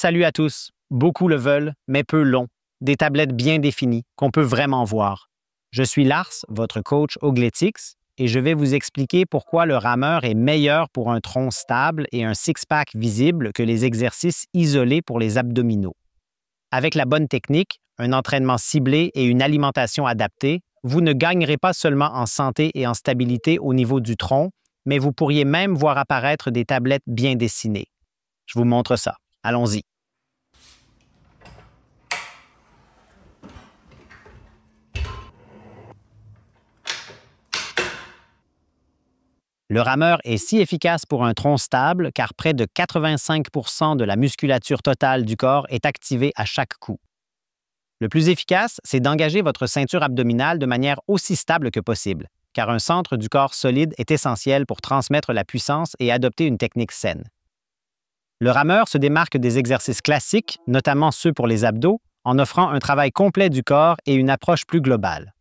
Salut à tous. Beaucoup le veulent, mais peu l'ont. Des tablettes bien définies qu'on peut vraiment voir. Je suis Lars, votre coach Ogletix, et je vais vous expliquer pourquoi le rameur est meilleur pour un tronc stable et un six-pack visible que les exercices isolés pour les abdominaux. Avec la bonne technique, un entraînement ciblé et une alimentation adaptée, vous ne gagnerez pas seulement en santé et en stabilité au niveau du tronc, mais vous pourriez même voir apparaître des tablettes bien dessinées. Je vous montre ça. Allons-y. Le rameur est si efficace pour un tronc stable car près de 85% de la musculature totale du corps est activée à chaque coup. Le plus efficace, c'est d'engager votre ceinture abdominale de manière aussi stable que possible, car un centre du corps solide est essentiel pour transmettre la puissance et adopter une technique saine. Le rameur se démarque des exercices classiques, notamment ceux pour les abdos, en offrant un travail complet du corps et une approche plus globale.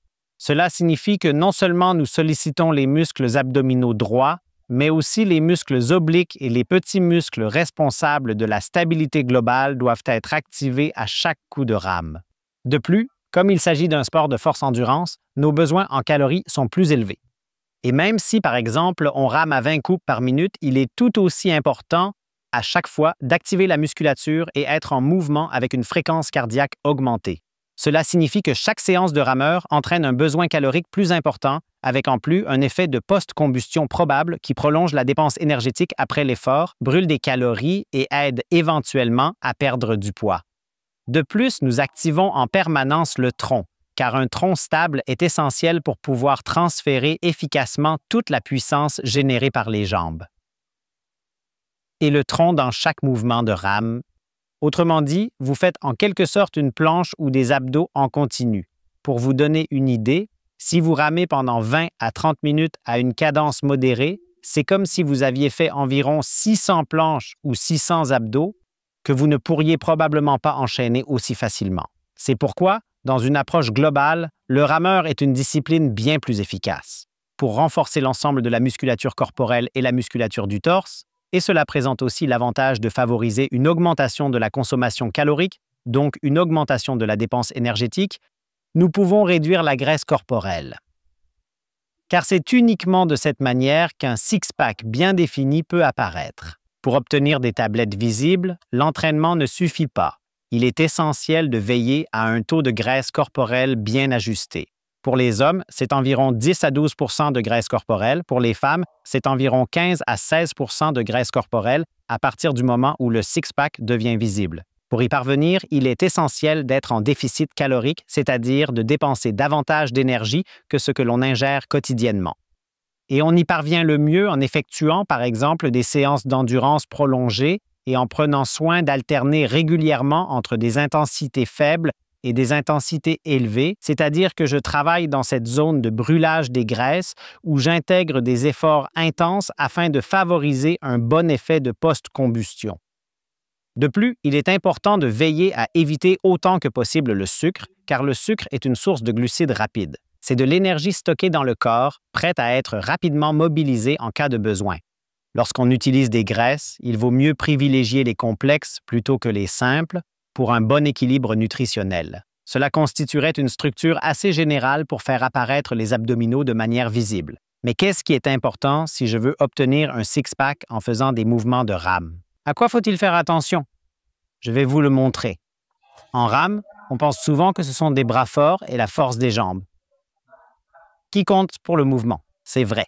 Cela signifie que non seulement nous sollicitons les muscles abdominaux droits, mais aussi les muscles obliques et les petits muscles responsables de la stabilité globale doivent être activés à chaque coup de rame. De plus, comme il s'agit d'un sport de force-endurance, nos besoins en calories sont plus élevés. Et même si, par exemple, on rame à 20 coups par minute, il est tout aussi important à chaque fois d'activer la musculature et être en mouvement avec une fréquence cardiaque augmentée. Cela signifie que chaque séance de rameur entraîne un besoin calorique plus important, avec en plus un effet de post-combustion probable qui prolonge la dépense énergétique après l'effort, brûle des calories et aide éventuellement à perdre du poids. De plus, nous activons en permanence le tronc, car un tronc stable est essentiel pour pouvoir transférer efficacement toute la puissance générée par les jambes. Et le tronc dans chaque mouvement de rame. Autrement dit, vous faites en quelque sorte une planche ou des abdos en continu. Pour vous donner une idée, si vous ramez pendant 20 à 30 minutes à une cadence modérée, c'est comme si vous aviez fait environ 600 planches ou 600 abdos que vous ne pourriez probablement pas enchaîner aussi facilement. C'est pourquoi, dans une approche globale, le rameur est une discipline bien plus efficace pour renforcer l'ensemble de la musculature corporelle et la musculature du torse, et cela présente aussi l'avantage de favoriser une augmentation de la consommation calorique, donc une augmentation de la dépense énergétique. Nous pouvons réduire la graisse corporelle. Car c'est uniquement de cette manière qu'un six-pack bien défini peut apparaître. Pour obtenir des tablettes visibles, l'entraînement ne suffit pas. Il est essentiel de veiller à un taux de graisse corporelle bien ajusté. Pour les hommes, c'est environ 10 à 12 % de graisse corporelle. Pour les femmes, c'est environ 15 à 16 % de graisse corporelle à partir du moment où le six-pack devient visible. Pour y parvenir, il est essentiel d'être en déficit calorique, c'est-à-dire de dépenser davantage d'énergie que ce que l'on ingère quotidiennement. Et on y parvient le mieux en effectuant, par exemple, des séances d'endurance prolongées et en prenant soin d'alterner régulièrement entre des intensités faibles et des intensités élevées, c'est-à-dire que je travaille dans cette zone de brûlage des graisses où j'intègre des efforts intenses afin de favoriser un bon effet de post-combustion. De plus, il est important de veiller à éviter autant que possible le sucre, car le sucre est une source de glucides rapides. C'est de l'énergie stockée dans le corps, prête à être rapidement mobilisée en cas de besoin. Lorsqu'on utilise des graisses, il vaut mieux privilégier les complexes plutôt que les simples pour un bon équilibre nutritionnel. Cela constituerait une structure assez générale pour faire apparaître les abdominaux de manière visible. Mais qu'est-ce qui est important si je veux obtenir un six-pack en faisant des mouvements de rame? À quoi faut-il faire attention? Je vais vous le montrer. En rame, on pense souvent que ce sont des bras forts et la force des jambes qui comptent pour le mouvement. C'est vrai.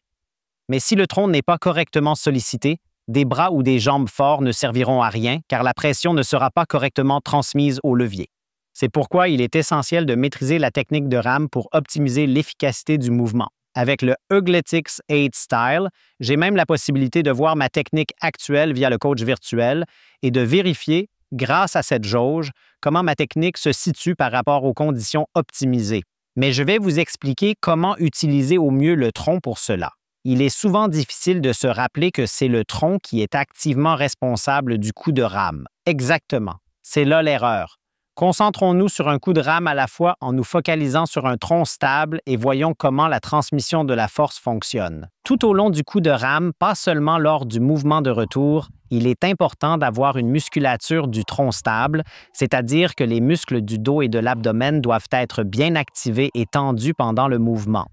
Mais si le tronc n'est pas correctement sollicité, des bras ou des jambes forts ne serviront à rien car la pression ne sera pas correctement transmise au levier. C'est pourquoi il est essentiel de maîtriser la technique de rame pour optimiser l'efficacité du mouvement. Avec le Ogletix 8 Style, j'ai même la possibilité de voir ma technique actuelle via le coach virtuel et de vérifier, grâce à cette jauge, comment ma technique se situe par rapport aux conditions optimisées. Mais je vais vous expliquer comment utiliser au mieux le tronc pour cela. Il est souvent difficile de se rappeler que c'est le tronc qui est activement responsable du coup de rame. Exactement. C'est là l'erreur. Concentrons-nous sur un coup de rame à la fois en nous focalisant sur un tronc stable et voyons comment la transmission de la force fonctionne. Tout au long du coup de rame, pas seulement lors du mouvement de retour, il est important d'avoir une musculature du tronc stable, c'est-à-dire que les muscles du dos et de l'abdomen doivent être bien activés et tendus pendant le mouvement.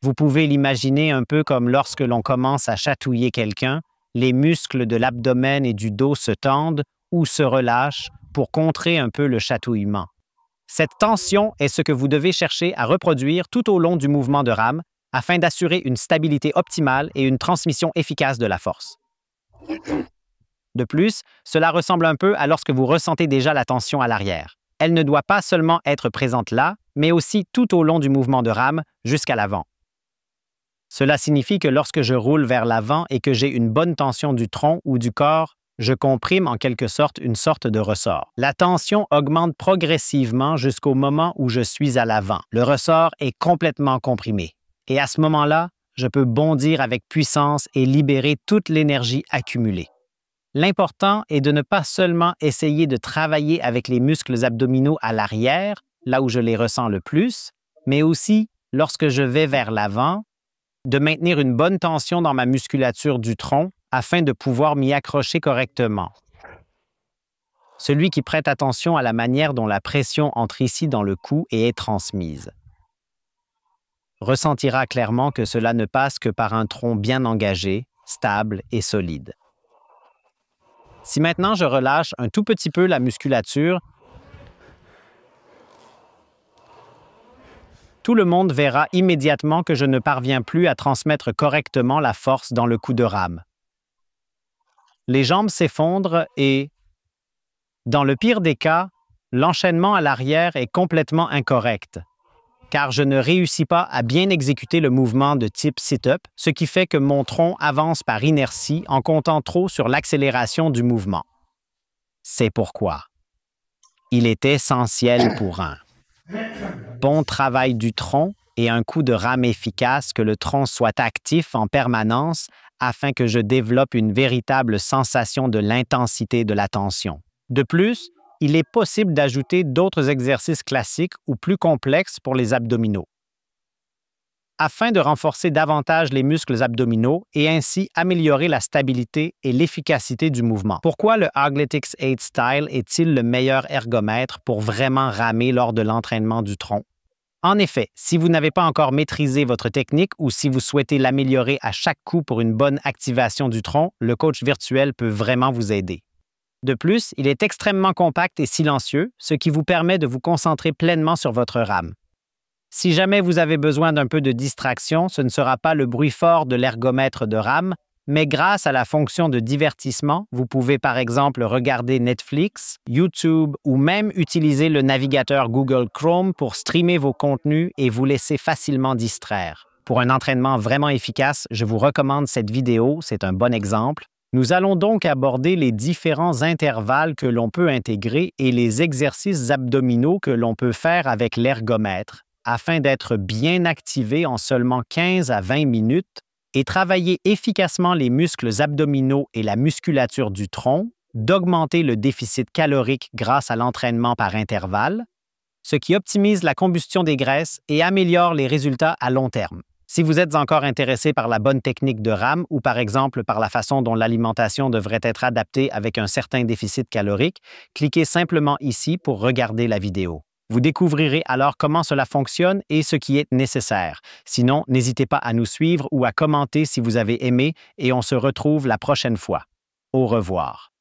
Vous pouvez l'imaginer un peu comme lorsque l'on commence à chatouiller quelqu'un, les muscles de l'abdomen et du dos se tendent ou se relâchent pour contrer un peu le chatouillement. Cette tension est ce que vous devez chercher à reproduire tout au long du mouvement de rame afin d'assurer une stabilité optimale et une transmission efficace de la force. De plus, cela ressemble un peu à lorsque vous ressentez déjà la tension à l'arrière. Elle ne doit pas seulement être présente là, mais aussi tout au long du mouvement de rame jusqu'à l'avant. Cela signifie que lorsque je roule vers l'avant et que j'ai une bonne tension du tronc ou du corps, je comprime en quelque sorte une sorte de ressort. La tension augmente progressivement jusqu'au moment où je suis à l'avant. Le ressort est complètement comprimé. Et à ce moment-là, je peux bondir avec puissance et libérer toute l'énergie accumulée. L'important est de ne pas seulement essayer de travailler avec les muscles abdominaux à l'arrière, là où je les ressens le plus, mais aussi, lorsque je vais vers l'avant, de maintenir une bonne tension dans ma musculature du tronc afin de pouvoir m'y accrocher correctement. Celui qui prête attention à la manière dont la pression entre ici dans le cou et est transmise ressentira clairement que cela ne passe que par un tronc bien engagé, stable et solide. Si maintenant je relâche un tout petit peu la musculature, tout le monde verra immédiatement que je ne parviens plus à transmettre correctement la force dans le coup de rame. Les jambes s'effondrent et, dans le pire des cas, l'enchaînement à l'arrière est complètement incorrect, car je ne réussis pas à bien exécuter le mouvement de type sit-up, ce qui fait que mon tronc avance par inertie en comptant trop sur l'accélération du mouvement. C'est pourquoi il est essentiel pour un bon travail du tronc et un coup de rame efficace que le tronc soit actif en permanence afin que je développe une véritable sensation de l'intensité de la tension. De plus, il est possible d'ajouter d'autres exercices classiques ou plus complexes pour les abdominaux, afin de renforcer davantage les muscles abdominaux et ainsi améliorer la stabilité et l'efficacité du mouvement. Pourquoi le Aglytics 8 Style est-il le meilleur ergomètre pour vraiment ramer lors de l'entraînement du tronc? En effet, si vous n'avez pas encore maîtrisé votre technique ou si vous souhaitez l'améliorer à chaque coup pour une bonne activation du tronc, le coach virtuel peut vraiment vous aider. De plus, il est extrêmement compact et silencieux, ce qui vous permet de vous concentrer pleinement sur votre rame. Si jamais vous avez besoin d'un peu de distraction, ce ne sera pas le bruit fort de l'ergomètre de rame, mais grâce à la fonction de divertissement, vous pouvez par exemple regarder Netflix, YouTube ou même utiliser le navigateur Google Chrome pour streamer vos contenus et vous laisser facilement distraire. Pour un entraînement vraiment efficace, je vous recommande cette vidéo, c'est un bon exemple. Nous allons donc aborder les différents intervalles que l'on peut intégrer et les exercices abdominaux que l'on peut faire avec l'ergomètre afin d'être bien activé en seulement 15 à 20 minutes et travailler efficacement les muscles abdominaux et la musculature du tronc, d'augmenter le déficit calorique grâce à l'entraînement par intervalle, ce qui optimise la combustion des graisses et améliore les résultats à long terme. Si vous êtes encore intéressé par la bonne technique de rame ou par exemple par la façon dont l'alimentation devrait être adaptée avec un certain déficit calorique, cliquez simplement ici pour regarder la vidéo. Vous découvrirez alors comment cela fonctionne et ce qui est nécessaire. Sinon, n'hésitez pas à nous suivre ou à commenter si vous avez aimé et on se retrouve la prochaine fois. Au revoir.